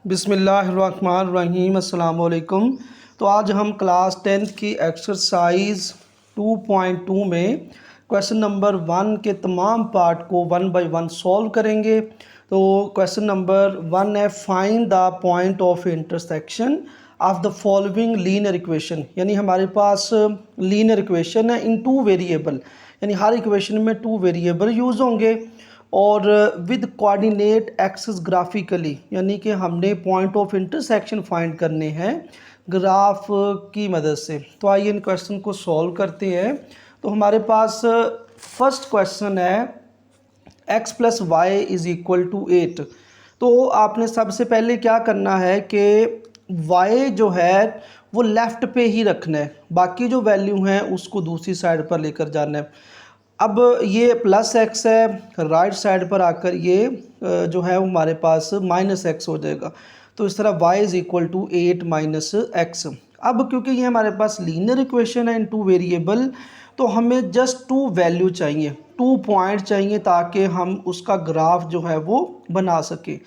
बिस्मिल्लाहिर्रहमानिर्रहीम अस्सलाम वालेकुम। तो आज हम क्लास 10th की एक्सरसाइज 2.2 में क्वेश्चन नंबर 1 के तमाम पार्ट को 1 बाय 1 सॉल्व करेंगे। तो क्वेश्चन नंबर 1 है, find the point of intersection of the following linear equation. यानी हमारे पास लीनियर इक्वेशन है इन टू वेरिएबल, यानी हर इक्वेशन में 2 वेरिएबल यूज़ होंगे और विद कोऑर्डिनेट एक्सिस ग्राफिकली, यानी कि हमने पॉइंट ऑफ इंटरसेक्शन फाइंड करने हैं ग्राफ की मदद से। तो आइए इन क्वेश्चन को सॉल्व करते हैं। तो हमारे पास फर्स्ट क्वेश्चन है x plus Y is equal to 8। तो आपने सबसे पहले क्या करना है कि y जो है वो लेफ़्ट पे ही रखना है, बाकी जो वैल्यू हैं उसको दूसरी साइड पर लेकर जाना है। अब ये प्लस एक्स है, राइट साइड पर आकर ये जो है वो हमारे पास माइनस एक्स हो जाएगा। तो इस तरह y is equal to 8 minus X. अब क्योंकि ये हमारे पास लीनियर इक्वेशन है इन टू वेरिएबल, तो हमें जस्ट 2 वैल्यू चाहिए, 2 पॉइंट चाहिए ताकि हम उसका ग्राफ जो है वो बना सके।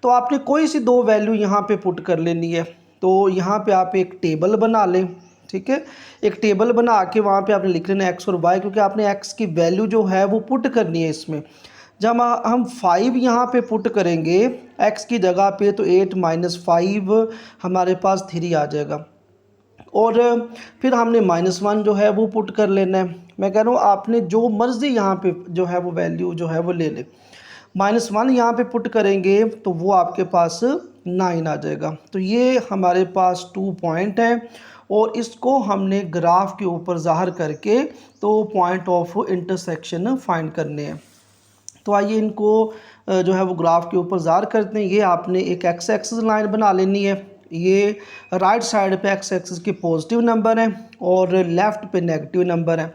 तो आपने कोई सी 2 वैल्यू यहाँ पे पुट कर लेनी है। तो यहाँ पे आप एक टेबल बना लें, ठीक है। एक टेबल बना के वहाँ पे आपने लिख लेना एक्स और वाई, क्योंकि आपने एक्स की वैल्यू जो है वो पुट करनी है इसमें। जब हम 5 यहाँ पे पुट करेंगे एक्स की जगह पे, तो 8 माइनस 5 हमारे पास 3 आ जाएगा। और फिर हमने -1 जो है वो पुट कर लेना है। मैं कह रहा हूँ आपने जो मर्ज़ी यहाँ पे जो है वो वैल्यू जो है वो ले ले। -1 यहाँ पे पुट करेंगे तो वो आपके पास 9 आ जाएगा। तो ये हमारे पास 2 पॉइंट हैं और इसको हमने ग्राफ के ऊपर ज़ाहिर करके तो पॉइंट ऑफ इंटरसेक्शन फाइंड करने हैं। तो आइए इनको जो है वो ग्राफ के ऊपर ज़ाहिर करते हैं। ये आपने एक एक्स एक्सिस लाइन बना लेनी है। ये राइट साइड पे एक्स एक्सिस के पॉजिटिव नंबर हैं और लेफ़्ट पे नेगेटिव नंबर हैं।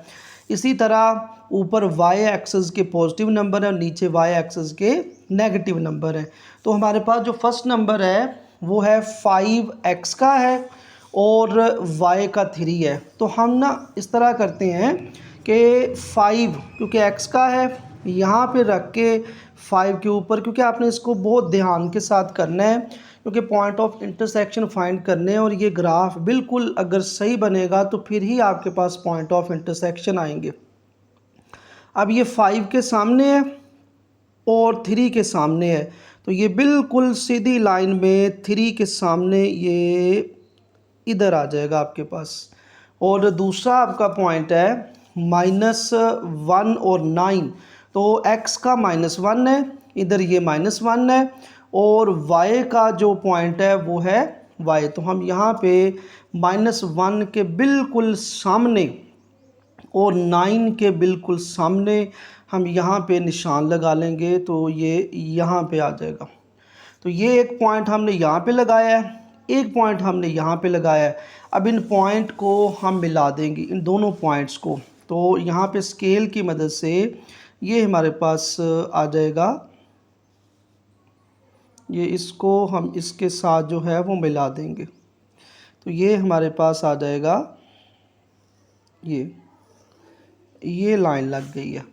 इसी तरह ऊपर वाई एक्सिस के पॉजिटिव नंबर हैं और नीचे वाई एक्सिस के नेगेटिव नंबर हैं। तो हमारे पास जो फर्स्ट नंबर है वो है 5x का है और y का 3 है। तो हम ना इस तरह करते हैं कि 5 क्योंकि x का है यहाँ पे रख के 5 के ऊपर, क्योंकि आपने इसको बहुत ध्यान के साथ करना है क्योंकि पॉइंट ऑफ इंटरसेक्शन फाइंड करने हैं और ये ग्राफ बिल्कुल अगर सही बनेगा तो फिर ही आपके पास पॉइंट ऑफ इंटरसेक्शन आएंगे। अब ये 5 के सामने है और 3 के सामने है, तो ये बिल्कुल सीधी लाइन में 3 के सामने ये इधर आ जाएगा आपके पास। और दूसरा आपका पॉइंट है -1 और 9, तो x का -1 है, इधर ये -1 है और y का जो पॉइंट है वो है y। तो हम यहाँ पे -1 के बिल्कुल सामने और 9 के बिल्कुल सामने हम यहाँ पे निशान लगा लेंगे, तो ये यहाँ पे आ जाएगा। तो ये एक पॉइंट हमने यहाँ पे लगाया है, एक पॉइंट हमने यहाँ पे लगाया है। अब इन पॉइंट को हम मिला देंगे, इन दोनों पॉइंट्स को। तो यहाँ पे स्केल की मदद से ये हमारे पास आ जाएगा, ये इसको हम इसके साथ जो है वो मिला देंगे, तो ये हमारे पास आ जाएगा, ये लाइन लग गई है।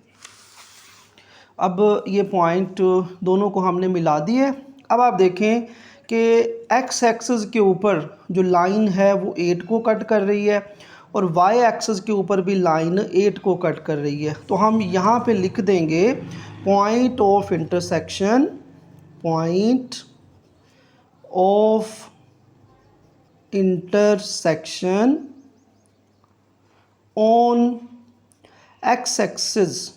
अब ये पॉइंट दोनों को हमने मिला दिए। अब आप देखें कि एक्स एक्सिस के ऊपर जो लाइन है वो 8 को कट कर रही है और वाई एक्सिस के ऊपर भी लाइन 8 को कट कर रही है। तो हम यहाँ पे लिख देंगे point of intersection, point of intersection on x axis,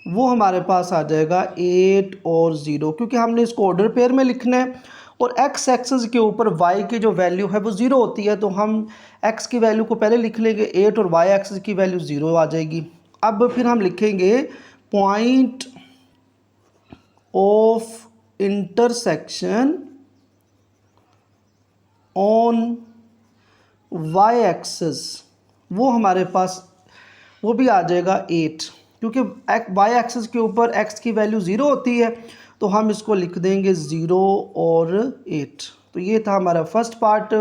वो हमारे पास आ जाएगा 8 और 0, क्योंकि हमने इसको ऑर्डर पेयर में लिखना है और x एक्सिस के ऊपर y की जो वैल्यू है वो 0 होती है। तो हम x की वैल्यू को पहले लिख लेंगे 8 और y एक्सिस की वैल्यू 0 आ जाएगी। अब फिर हम लिखेंगे point of intersection on y axis, वो हमारे पास वो भी आ जाएगा 8, क्योंकि वाई एक्सिस के ऊपर x की वैल्यू 0 होती है। तो हम इसको लिख देंगे 0 और 8। तो ये था हमारा फर्स्ट पार्ट।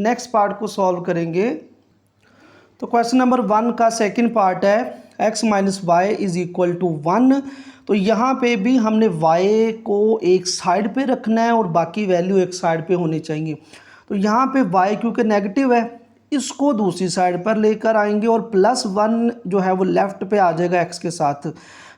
नेक्स्ट पार्ट को सॉल्व करेंगे। तो क्वेश्चन नंबर 1 का सेकंड पार्ट है, X minus Y is equal to 1। तो यहाँ पे भी हमने y को एक साइड पे रखना है और बाकी वैल्यू एक साइड पे होनी चाहिए। तो यहाँ पे y क्योंकि नेगेटिव है, इसको दूसरी साइड पर लेकर आएंगे और +1 जो है वो लेफ़्ट पे आ जाएगा x के साथ।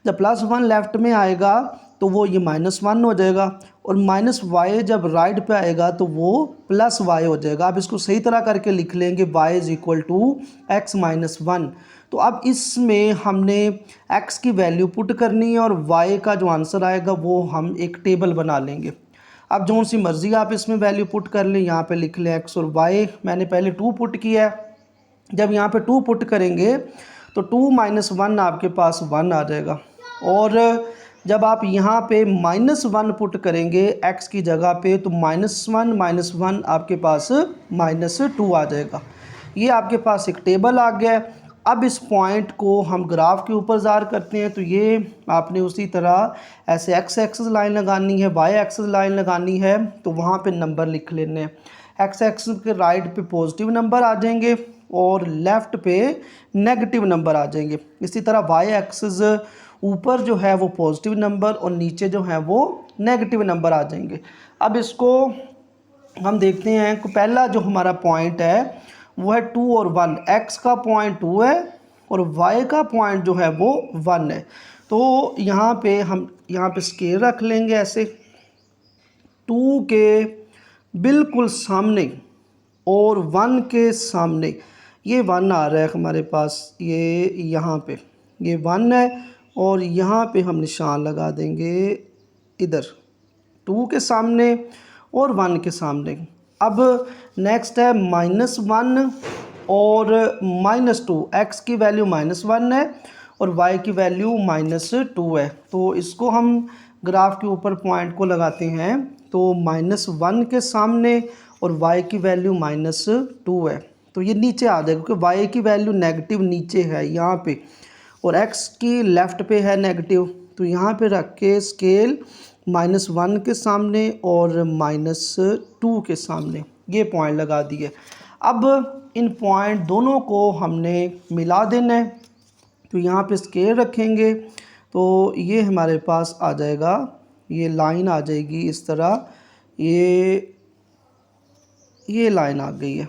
जब +1 लेफ़्ट में आएगा तो वो ये -1 हो जाएगा और -y जब राइट पे आएगा तो वो +y हो जाएगा। अब इसको सही तरह करके लिख लेंगे y is equal to x minus 1। तो अब इसमें हमने x की वैल्यू पुट करनी है और y का जो आंसर आएगा वो हम एक टेबल बना लेंगे। अब जो सी मर्ज़ी आप इसमें वैल्यू पुट कर लें, यहाँ पे लिख लें x और y। मैंने पहले 2 पुट किया है, जब यहाँ पे 2 पुट करेंगे तो 2 माइनस 1 आपके पास 1 आ जाएगा और जब आप यहाँ पे -1 पुट करेंगे x की जगह पे तो -1 माइनस 1 आपके पास -2 आ जाएगा। ये आपके पास एक टेबल आ गया है। अब इस पॉइंट को हम ग्राफ के ऊपर ज़ाहिर करते हैं, तो ये आपने उसी तरह ऐसे x एक्सिस लाइन लगानी है, y एक्सिस लाइन लगानी है, तो वहाँ पे नंबर लिख लेने हैं। x एक्सिस के राइट पे पॉजिटिव नंबर आ जाएंगे और लेफ़्ट पे नेगेटिव नंबर आ जाएंगे। इसी तरह y एक्सिस ऊपर जो है वो पॉजिटिव नंबर और नीचे जो है वो नेगेटिव नंबर आ जाएंगे। अब इसको हम देखते हैं कि पहला जो हमारा पॉइंट है वो है 2 और 1। x का पॉइंट 2 है और y का पॉइंट जो है वो 1 है। तो यहाँ पे हम यहाँ पे स्केल रख लेंगे ऐसे 2 के बिल्कुल सामने और 1 के सामने ये 1 आ रहा है हमारे पास, ये यहाँ पे ये 1 है और यहाँ पे हम निशान लगा देंगे इधर 2 के सामने और 1 के सामने। अब नेक्स्ट है -1 और -2। x की वैल्यू -1 है और y की वैल्यू -2 है। तो इसको हम ग्राफ के ऊपर पॉइंट को लगाते हैं तो -1 के सामने और y की वैल्यू -2 है, तो ये नीचे आ जाएगा क्योंकि y की वैल्यू नेगेटिव नीचे है यहाँ पे और x की लेफ़्ट पे है नेगेटिव। तो यहाँ पे रख के स्केल -1 के सामने और -2 के सामने ये पॉइंट लगा दिए। अब इन पॉइंट दोनों को हमने मिला देना है, तो यहाँ पे स्केल रखेंगे तो ये हमारे पास आ जाएगा, ये लाइन आ जाएगी इस तरह, ये लाइन आ गई है।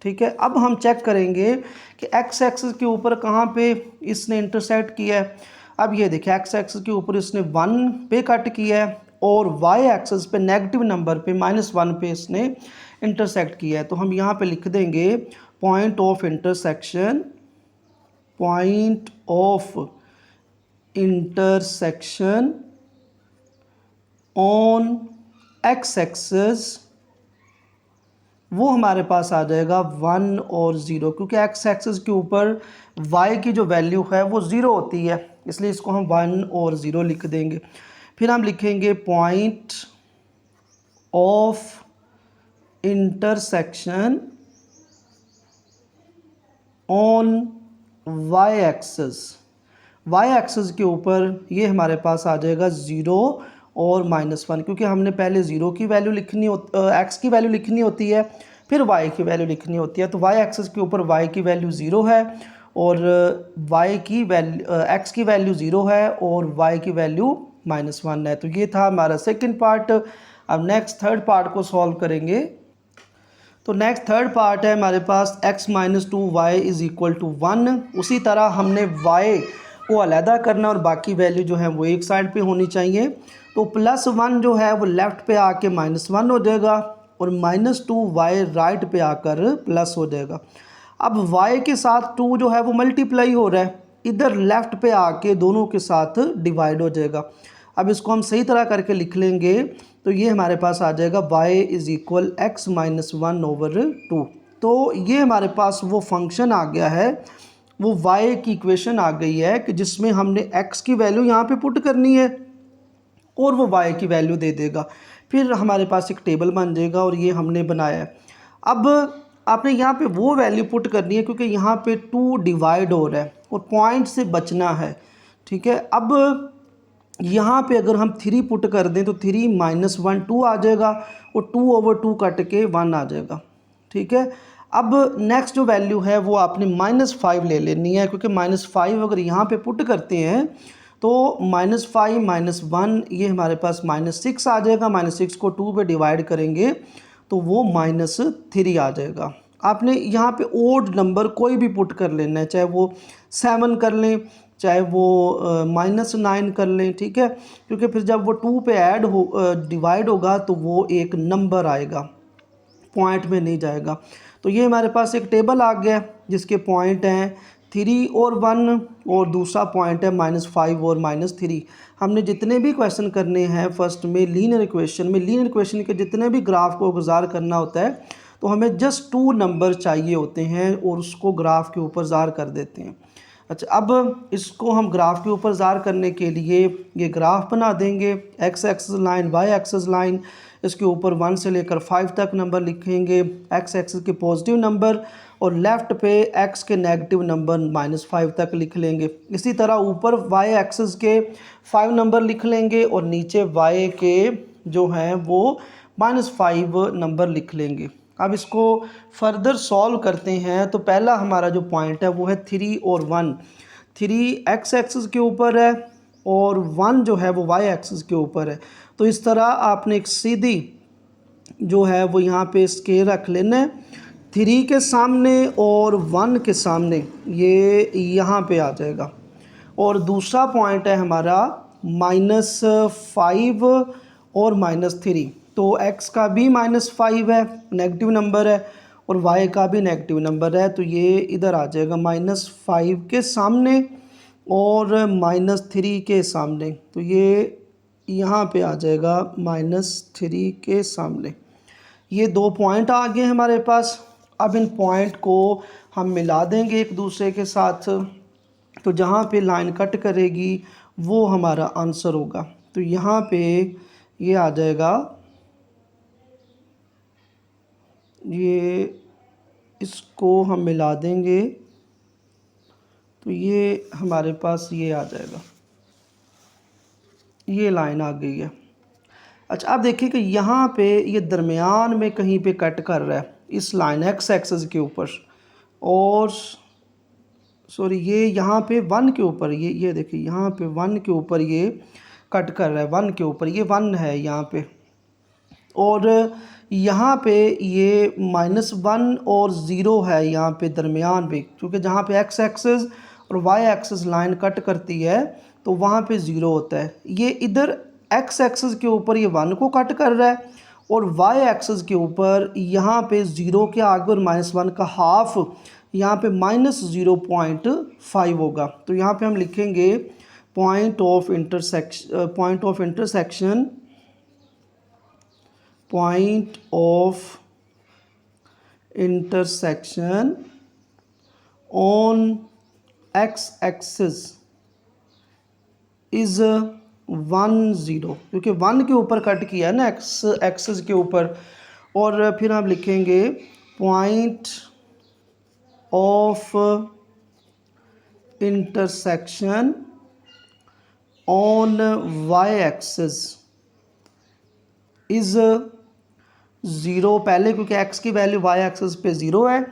ठीक है, अब हम चेक करेंगे कि x एक्सिस के ऊपर कहाँ पे इसने इंटरसेक्ट किया है। अब ये देखिए x एक्सिस के ऊपर इसने 1 पे कट किया है और y एक्सिस पे नेगेटिव नंबर पे -1 पे इसने इंटरसेक्ट किया है। तो हम यहाँ पे लिख देंगे point of intersection on x axis, वो हमारे पास आ जाएगा 1 और 0, क्योंकि x एक्सिस के ऊपर y की जो वैल्यू है वो 0 होती है, इसलिए इसको हम 1 और 0 लिख देंगे। फिर हम लिखेंगे point of intersection on y axis के ऊपर ये हमारे पास आ जाएगा 0 और -1, क्योंकि हमने पहले 0 की वैल्यू लिखनी x की वैल्यू लिखनी होती है, फिर y की वैल्यू लिखनी होती है। तो y एक्सिस के ऊपर y की वैल्यू 0 है और x की वैल्यू 0 है और y की वैल्यू -1 है। तो ये था हमारा सेकंड पार्ट। अब नेक्स्ट थर्ड पार्ट को सॉल्व करेंगे। तो नेक्स्ट थर्ड पार्ट है हमारे पास x minus 2y is equal to 1। उसी तरह हमने y को अलहदा करना और बाकी वैल्यू जो है वो एक साइड पे होनी चाहिए। तो +1 जो है वो लेफ़्ट पे आके -1 हो जाएगा और -2y राइट पे आकर प्लस हो जाएगा। अब y के साथ 2 जो है वो मल्टीप्लाई हो रहा है, इधर लेफ़्ट पे आके दोनों के साथ डिवाइड हो जाएगा। अब इसको हम सही तरह करके लिख लेंगे तो ये हमारे पास आ जाएगा y is equal x minus 1/2। तो ये हमारे पास वो फंक्शन आ गया है, वो y की इक्वेशन आ गई है कि जिसमें हमने x की वैल्यू यहाँ पे पुट करनी है और वो y की वैल्यू दे देगा। फिर हमारे पास एक टेबल बन जाएगा और ये हमने बनाया है। अब आपने यहाँ पे वो वैल्यू पुट करनी है क्योंकि यहाँ पे 2 डिवाइड हो रहा है और पॉइंट से बचना है। ठीक है, अब यहाँ पे अगर हम 3 पुट कर दें तो 3 - 1 2 आ जाएगा और 2/2 कट के 1 आ जाएगा। ठीक है, अब नेक्स्ट जो वैल्यू है वो आपने -5 ले लेनी है, क्योंकि -5 अगर यहाँ पे पुट करते हैं तो -5 -1 ये हमारे पास -6 आ जाएगा। -6 को 2 पे डिवाइड करेंगे तो वो -3 आ जाएगा। आपने यहाँ पे ओड नंबर कोई भी पुट कर लेना है, चाहे वो 7 कर लें, चाहे वो -9 कर लें, ठीक है, क्योंकि फिर जब वो 2 पे ऐड हो डिवाइड होगा तो वो एक नंबर आएगा, पॉइंट में नहीं जाएगा। तो ये हमारे पास एक टेबल आ गया जिसके पॉइंट हैं 3 और 1 और दूसरा पॉइंट है -5 और -3। हमने जितने भी क्वेश्चन करने हैं फर्स्ट में लीनियर इक्वेशन के जितने भी ग्राफ को गुजार करना होता है तो हमें जस्ट 2 नंबर चाहिए होते हैं और उसको ग्राफ के ऊपर ज़ार कर देते हैं। अच्छा, अब इसको हम ग्राफ के ऊपर ज़ार करने के लिए ये ग्राफ बना देंगे, X axis line, Y axis line, इसके ऊपर 1 से लेकर 5 तक नंबर लिखेंगे, एक्स एक्सिस के पॉजिटिव नंबर और लेफ़्ट पे एक्स के नेगेटिव नंबर -5 तक लिख लेंगे। इसी तरह ऊपर वाई एक्सिस के 5 नंबर लिख लेंगे और नीचे वाई के जो हैं वो -5 नंबर लिख लेंगे। अब इसको फर्दर सॉल्व करते हैं तो पहला हमारा जो पॉइंट है वो है 3 और 1। 3 एक्स एक्सिस के ऊपर है और 1 जो है वो वाई एक्सिस के ऊपर है। तो इस तरह आपने एक सीधी जो है वो यहाँ पे स्केल रख लेना है, 3 के सामने और 1 के सामने, ये यहाँ पे आ जाएगा। और दूसरा पॉइंट है हमारा -5 और -3। तो x का भी -5 है, नेगेटिव नंबर है, और y का भी नेगेटिव नंबर है, तो ये इधर आ जाएगा -5 के सामने और -3 के सामने, तो ये यहाँ पे आ जाएगा -3 के सामने। ये 2 पॉइंट आ गए हमारे पास। अब इन पॉइंट को हम मिला देंगे एक दूसरे के साथ, तो जहाँ पे लाइन कट करेगी वो हमारा आंसर होगा। तो यहाँ पे ये आ जाएगा, ये इसको हम मिला देंगे तो ये हमारे पास ये आ जाएगा, ये लाइन आ गई है। अच्छा, आप देखिए कि यहाँ पे ये दरमियान में कहीं पे कट कर रहा है इस लाइन एक्स एक्सिस के ऊपर, और सॉरी ये यहाँ पे 1 के ऊपर, ये देखिए यहाँ पे 1 के ऊपर ये कट कर रहा है, 1 के ऊपर ये 1 है यहाँ पे, और यहाँ पे ये -1 और 0 है यहाँ पे दरमियान पे, क्योंकि जहाँ पे एक्स एक्सिस और वाई एक्सिस लाइन कट करती है तो वहाँ पे 0 होता है। ये इधर एक्स एक्सिस के ऊपर ये 1 को कट कर रहा है और वाई एक्सिस के ऊपर यहाँ पे 0 के आगे और -1 का हाफ, यहाँ पे -0.5 होगा। तो यहाँ पे हम लिखेंगे point of intersection on x axis is 1 0, क्योंकि 1 के ऊपर कट किया है ना एक्स एक्सिस के ऊपर। और फिर हम लिखेंगे point of intersection on Y axis is 0, पहले क्योंकि x की वैल्यू y एक्सिस पे 0 है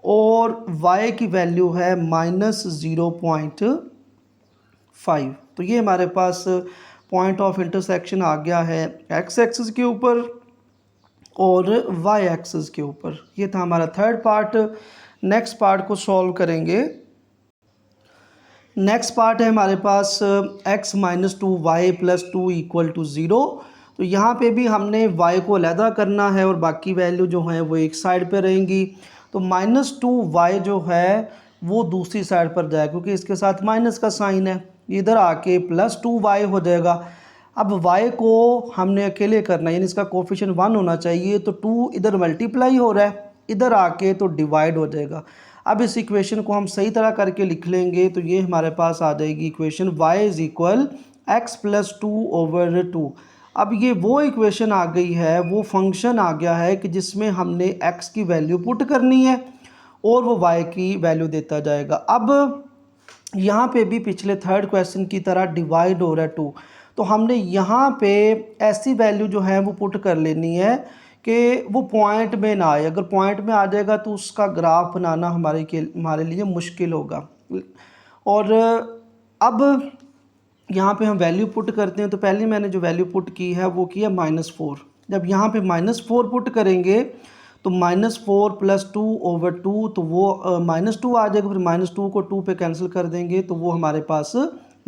और y की वैल्यू है -0.5। तो ये हमारे पास पॉइंट ऑफ इंटरसेक्शन आ गया है x एक्सिस के ऊपर और y एक्सिस के ऊपर। ये था हमारा थर्ड पार्ट। नेक्स्ट पार्ट को सॉल्व करेंगे। नेक्स्ट पार्ट है हमारे पास x - 2y + 2 = 0। तो यहाँ पे भी हमने y को अलहदा करना है और बाकी वैल्यू जो है वो एक साइड पे रहेंगी। तो -2y जो है वो दूसरी साइड पर जाएगा, क्योंकि इसके साथ माइनस का साइन है, इधर आके +2y हो जाएगा। अब y को हमने अकेले करना है, यानी इसका कोफिशिएंट 1 होना चाहिए, तो 2 इधर मल्टीप्लाई हो रहा है, इधर आके तो डिवाइड हो जाएगा। अब इस इक्वेशन को हम सही तरह करके लिख लेंगे तो ये हमारे पास आ जाएगी इक्वेशन y = x + 2/2। अब ये वो इक्वेशन आ गई है, वो फंक्शन आ गया है कि जिसमें हमने x की वैल्यू पुट करनी है और वो y की वैल्यू देता जाएगा। अब यहाँ पे भी पिछले थर्ड क्वेश्चन की तरह डिवाइड हो रहा है 2, तो हमने यहाँ पे ऐसी वैल्यू जो है वो पुट कर लेनी है कि वो पॉइंट में ना आए। अगर पॉइंट में आ जाएगा तो उसका ग्राफ बनाना हमारे लिए मुश्किल होगा। और अब यहाँ पे हम वैल्यू पुट करते हैं, तो पहले मैंने जो वैल्यू पुट की है वो की है -4। जब यहाँ पे -4 पुट करेंगे तो -4 + 2/2, तो वो -2 आ जाएगा। फिर -2 को 2 पे कैंसिल कर देंगे तो वो हमारे पास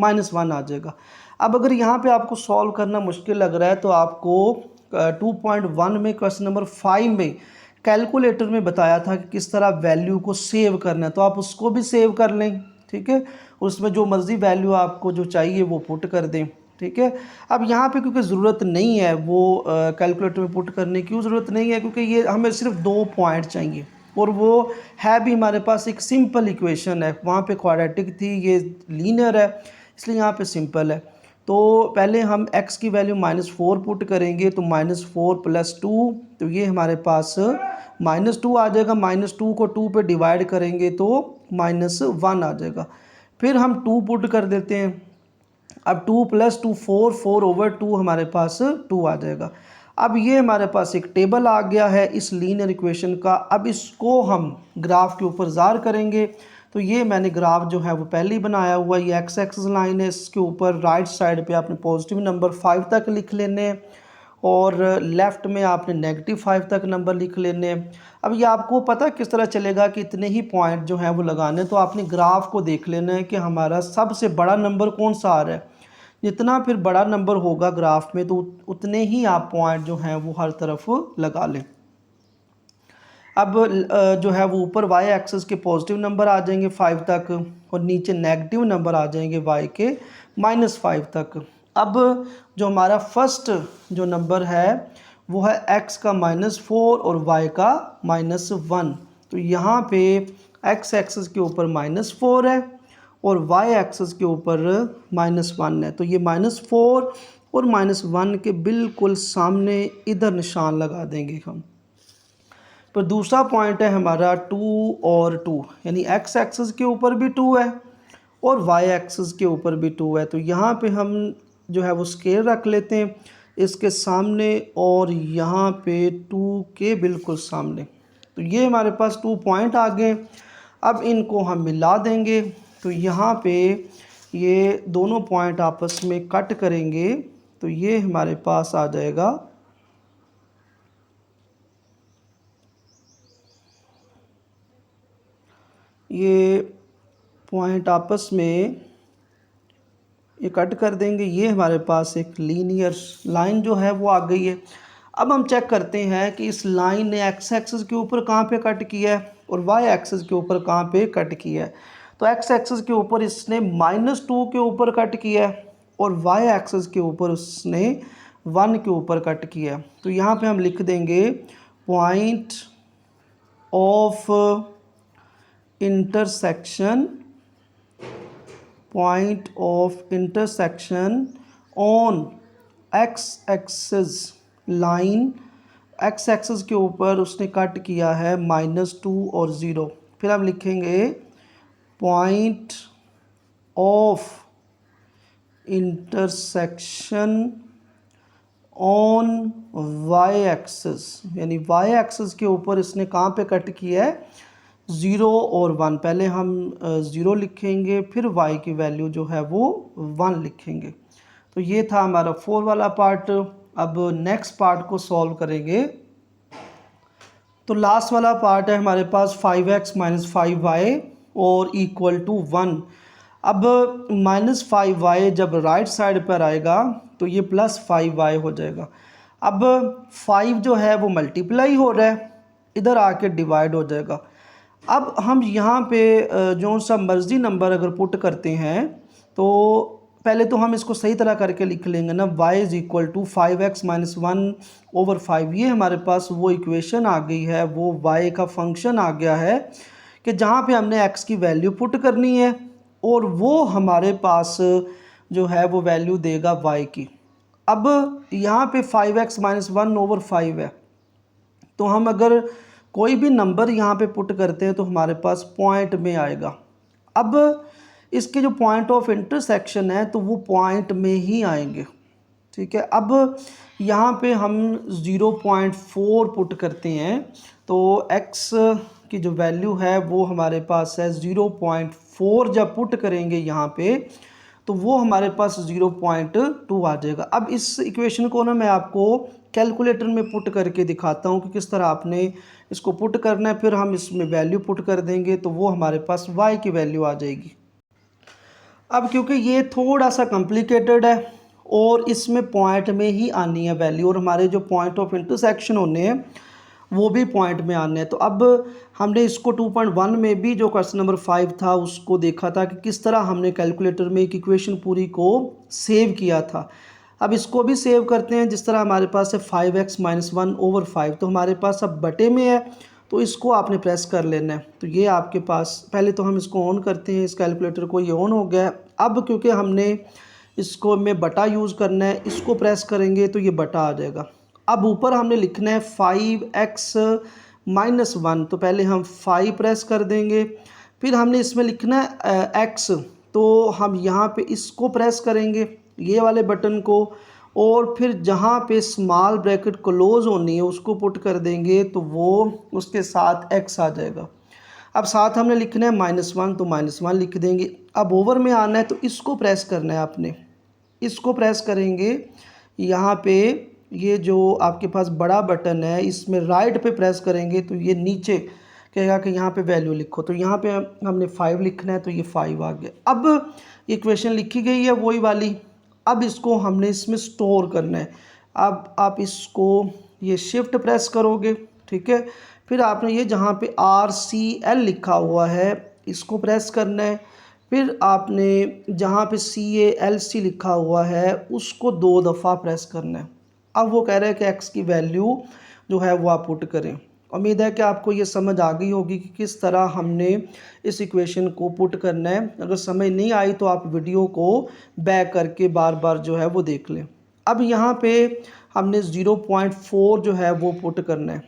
-1 आ जाएगा। अब अगर यहाँ पे आपको सॉल्व करना मुश्किल लग रहा है तो आपको 2.1 में क्वेश्चन नंबर 5 में कैलकुलेटर में बताया था कि किस तरह वैल्यू को सेव करना है, तो आप उसको भी सेव कर लें। ठीक है, उसमें जो मर्ज़ी वैल्यू आपको जो चाहिए वो पुट कर दें। ठीक है, अब यहाँ पे क्योंकि ज़रूरत नहीं है वो कैलकुलेटर में पुट करने की, ज़रूरत नहीं है क्योंकि ये हमें सिर्फ 2 पॉइंट चाहिए और वो है भी हमारे पास एक सिंपल इक्वेशन है। वहाँ पे क्वाड्रेटिक थी, ये लीनियर है, इसलिए यहाँ पे सिंपल है। तो पहले हम x की वैल्यू -4 पुट करेंगे, तो -4 + 2, तो ये हमारे पास -2 आ जाएगा। -2 को 2 पे डिवाइड करेंगे तो -1 आ जाएगा। फिर हम 2 पुट कर देते हैं। अब 2 + 2 4, 4/2 हमारे पास 2 आ जाएगा। अब ये हमारे पास एक टेबल आ गया है इस लीनियर इक्वेशन का। अब इसको हम ग्राफ के ऊपर ज़ार करेंगे। तो ये मैंने ग्राफ जो है वो पहले ही बनाया हुआ है। ये एक्स एक्सिस लाइन है, इसके ऊपर राइट साइड पे आपने पॉजिटिव नंबर 5 तक लिख लेने हैं और लेफ़्ट में आपने -5 तक नंबर लिख लेने हैं। अब ये आपको पता किस तरह चलेगा कि इतने ही पॉइंट जो हैं वो लगाने, तो आपने ग्राफ को देख लेना है कि हमारा सबसे बड़ा नंबर कौन सा आ रहा है। जितना फिर बड़ा नंबर होगा ग्राफ में तो उतने ही आप पॉइंट जो हैं वो हर तरफ लगा लें। अब जो है वो ऊपर y एक्सिस के पॉजिटिव नंबर आ जाएंगे 5 तक और नीचे नेगेटिव नंबर आ जाएंगे y के -5 तक। अब जो हमारा फर्स्ट जो नंबर है वो है x का -4 और y का -1। तो यहाँ पे x एक्सिस के ऊपर -4 है और y एक्सिस के ऊपर -1 है। तो ये -4 और -1 के बिल्कुल सामने इधर निशान लगा देंगे हम। पर दूसरा पॉइंट है हमारा 2 और 2, यानी x एक्सिस के ऊपर भी 2 है और y एक्सिस के ऊपर भी 2 है। तो यहाँ पे हम जो है वो स्केल रख लेते हैं इसके सामने और यहाँ पे 2 के बिल्कुल सामने। तो ये हमारे पास 2 पॉइंट आ गए। अब इनको हम मिला देंगे, तो यहाँ पे ये दोनों पॉइंट आपस में कट करेंगे तो ये हमारे पास आ जाएगा ये पॉइंट आपस में ये कट कर देंगे। ये हमारे पास एक लीनियर लाइन जो है वो आ गई है। अब हम चेक करते हैं कि इस लाइन ने x एक्सिस के ऊपर कहाँ पे कट किया है और y एक्सिस के ऊपर कहाँ पे कट किया है। तो x एक्सिस के ऊपर इसने -2 के ऊपर कट किया है और y एक्सिस के ऊपर उसने 1 के ऊपर कट किया है। तो यहाँ पे हम लिख देंगे point of intersection on x axis line. x axis के ऊपर उसने कट किया है -2 और 0। फिर हम लिखेंगे point of intersection on y axis, यानी y एक्सिस के ऊपर इसने कहाँ पे कट किया है 0 और 1। पहले हम 0 लिखेंगे फिर y की वैल्यू जो है वो 1 लिखेंगे। तो ये था हमारा 4 वाला पार्ट। अब नेक्स्ट पार्ट को सॉल्व करेंगे। तो लास्ट वाला पार्ट है हमारे पास 5x - 5y और =1। अब -5y जब राइट साइड पर आएगा तो ये +5y हो जाएगा। अब 5 जो है वो मल्टीप्लाई हो रहा है, इधर आके डिवाइड हो जाएगा। अब हम यहाँ पे जो सा मर्ज़ी नंबर अगर पुट करते हैं तो पहले तो हम इसको सही तरह करके लिख लेंगे ना, y = 5x - 1/5। ये हमारे पास वो इक्वेशन आ गई है, वो y का फंक्शन आ गया है कि जहाँ पे हमने x की वैल्यू पुट करनी है और वो हमारे पास जो है वो वैल्यू देगा y की। अब यहाँ पे 5x - 1/5 है, तो हम अगर कोई भी नंबर यहाँ पे पुट करते हैं तो हमारे पास पॉइंट में आएगा। अब इसके जो पॉइंट ऑफ इंटरसेक्शन है तो वो पॉइंट में ही आएंगे। ठीक है। अब यहाँ पे हम 0.4 पुट करते हैं, तो x की जो वैल्यू है वो हमारे पास है 0.4। जब पुट करेंगे यहाँ पे तो वो हमारे पास 0.2 आ जाएगा। अब इस इक्वेशन को ना मैं आपको कैलकुलेटर में पुट करके दिखाता हूँ कि किस तरह आपने इसको पुट करना है, फिर हम इसमें वैल्यू पुट कर देंगे तो वो हमारे पास y की वैल्यू आ जाएगी। अब क्योंकि ये थोड़ा सा कॉम्प्लिकेटेड है और इसमें पॉइंट में ही आनी है वैल्यू, और हमारे जो पॉइंट ऑफ इंटरसेक्शन होने हैं वो भी पॉइंट में आने हैं। तो अब हमने इसको 2.1 में भी जो क्वेश्चन नंबर 5 था उसको देखा था कि किस तरह हमने कैलकुलेटर में एक इक्वेशन पूरी को सेव किया था। अब इसको भी सेव करते हैं। जिस तरह हमारे पास है 5x - 1/5, तो हमारे पास अब बटे में है, तो इसको आपने प्रेस कर लेना है। तो ये आपके पास, पहले तो हम इसको ऑन करते हैं, इस कैलकुलेटर को, ये ऑन हो गया है। अब क्योंकि हमने इसको में बटा यूज़ करना है, इसको प्रेस करेंगे तो ये बटा आ जाएगा। अब ऊपर हमने लिखना है 5x - 1, तो पहले हम 5 प्रेस कर देंगे, फिर हमने इसमें लिखना है x, तो हम यहाँ पे इसको प्रेस करेंगे, ये वाले बटन को, और फिर जहाँ पे स्मॉल ब्रैकेट क्लोज होनी है उसको पुट कर देंगे तो वो उसके साथ x आ जाएगा। अब साथ हमने लिखना है -1, तो -1 लिख देंगे। अब ओवर में आना है तो इसको प्रेस करना है आपने, इसको प्रेस करेंगे, यहाँ पे ये जो आपके पास बड़ा बटन है इसमें राइट पे प्रेस करेंगे तो ये नीचे कहेगा कि यहाँ पे वैल्यू लिखो, तो यहाँ पे हमने 5 लिखना है, तो ये 5 आ गया। अब इक्वेशन लिखी गई है वही वाली, अब इसको हमने इसमें स्टोर करना है। अब आप इसको ये शिफ्ट प्रेस करोगे, ठीक है, फिर आपने ये जहाँ पे RCL लिखा हुआ है इसको प्रेस करना है, फिर आपने जहाँ पे CALC लिखा हुआ है उसको 2 दफ़ा प्रेस करना है। अब वो कह रहे हैं कि x की वैल्यू जो है वो आप पुट करें। उम्मीद है कि आपको ये समझ आ गई होगी कि किस तरह हमने इस इक्वेशन को पुट करना है। अगर समझ नहीं आई तो आप वीडियो को बैक करके बार बार जो है वो देख लें। अब यहाँ पे हमने 0.4 जो है वो पुट करना है।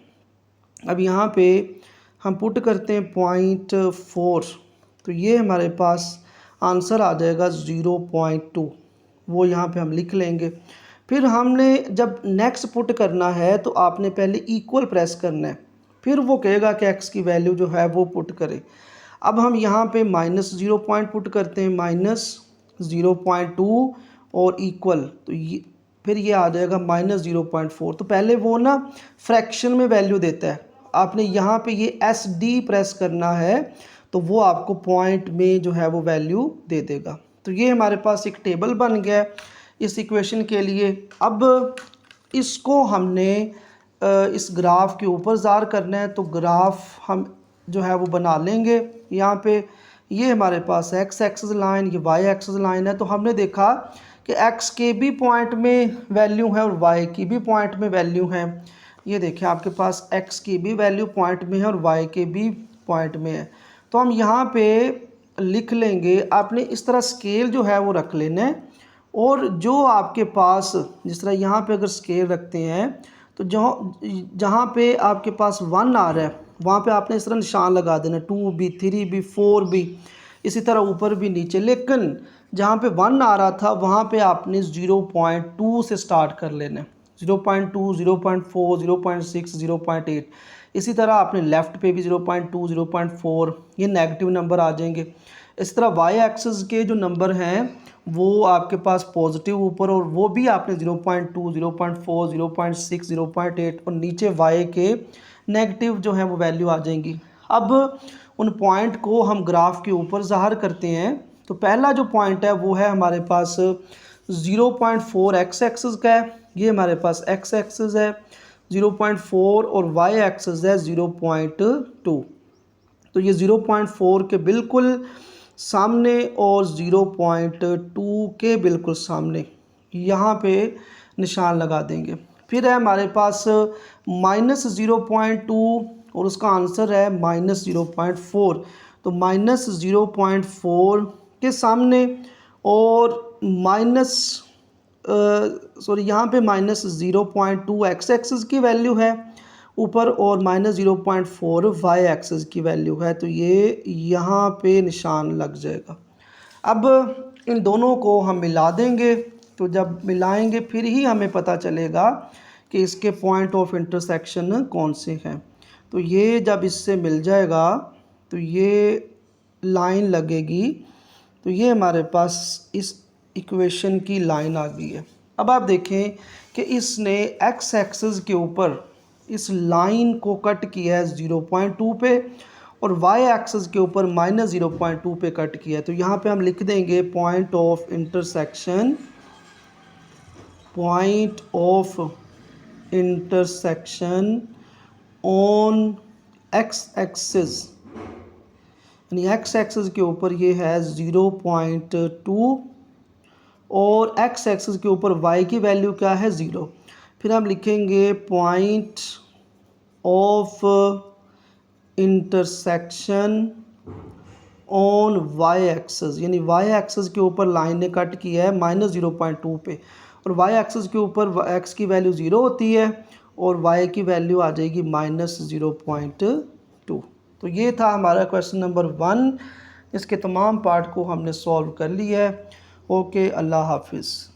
अब यहाँ पे हम पुट करते हैं 0.4, तो ये हमारे पास आंसर आ जाएगा 0.2, वो यहाँ पे हम लिख लेंगे। फिर हमने जब नेक्स्ट पुट करना है तो आपने पहले इक्वल प्रेस करना है, फिर वो कहेगा कि x की वैल्यू जो है वो पुट करें। अब हम यहाँ पे -0 पॉइंट पुट करते हैं, -0.2 और इक्वल, तो ये फिर ये आ जाएगा -0.4। तो पहले वो ना फ्रैक्शन में वैल्यू देता है, आपने यहाँ पे ये SD प्रेस करना है तो वो आपको पॉइंट में जो है वो वैल्यू दे देगा। तो ये हमारे पास एक टेबल बन गया है इस इक्वेशन के लिए। अब इसको हमने इस ग्राफ के ऊपर ज़ार करना है, तो ग्राफ हम जो है वो बना लेंगे। यहाँ पे ये हमारे पास x एक्सिस लाइन, ये y एक्सिस लाइन है। तो हमने देखा कि x के भी पॉइंट में वैल्यू है और y की भी पॉइंट में वैल्यू है। ये देखिए आपके पास x की भी वैल्यू पॉइंट में है और y के भी पॉइंट में है। तो हम यहाँ पे लिख लेंगे, आपने इस तरह स्केल जो है वो रख लेना है, और जो आपके पास जिस तरह यहाँ पे अगर स्केल रखते हैं तो जहाँ पे आपके पास 1 आ रहा है वहाँ पे आपने इस तरह निशान लगा देना, 2B 3B 4B, इसी तरह ऊपर भी नीचे। लेकिन जहाँ पे 1 आ रहा था वहाँ पे आपने 0.2 से स्टार्ट कर लेना है, 0.2 0.4 0.6 0.8। इसी तरह आपने लेफ़्ट पे भी 0.2 0.4, ये नेगेटिव नंबर आ जाएंगे। इस तरह y एक्सिस के जो नंबर हैं वो आपके पास पॉजिटिव ऊपर, और वो भी आपने 0.2 0.4 0.6 0.8, और नीचे y के नेगेटिव जो है वो वैल्यू आ जाएंगी। अब उन पॉइंट को हम ग्राफ के ऊपर ज़ाहिर करते हैं। तो पहला जो पॉइंट है वो है हमारे पास 0.4 x एक्सिस का है, ये हमारे पास x एक्सिस है 0.4, और y एक्सिस है 0.2। तो ये 0.4 के बिल्कुल सामने और 0.2 के बिल्कुल सामने यहाँ पे निशान लगा देंगे। फिर है हमारे पास -0.2 और उसका आंसर है -0.4। तो -0.4 के सामने और यहाँ पे -0.2 x एक्सिस की वैल्यू है ऊपर, और -0.4 y एक्सिस की वैल्यू है। तो ये यहाँ पे निशान लग जाएगा। अब इन दोनों को हम मिला देंगे तो जब मिलाएंगे फिर ही हमें पता चलेगा कि इसके पॉइंट ऑफ इंटरसेक्शन कौन से हैं। तो ये जब इससे मिल जाएगा तो ये लाइन लगेगी, तो ये हमारे पास इस इक्वेशन की लाइन आ गई है। अब आप देखें कि इसने एक्स एक्सिस के ऊपर इस लाइन को कट किया है 0.2 पे और वाई एक्सिस के ऊपर -0.2 पे कट किया है। तो यहाँ पे हम लिख देंगे point of intersection on x axis, यानी एक्स एक्सिस के ऊपर ये है 0.2 और एक्स एक्सिस के ऊपर वाई की वैल्यू क्या है 0। फिर हम लिखेंगे point of intersection on Y axis, यानी वाई एक्सिस के ऊपर लाइन ने कट किया है -0.2 पे और वाई एक्सिस के ऊपर एक्स की वैल्यू 0 होती है और वाई की वैल्यू आ जाएगी -0.2। तो ये था हमारा क्वेश्चन नंबर 1। इसके तमाम पार्ट को हमने सॉल्व कर लिया है। ओके, अल्लाह हाफिज़।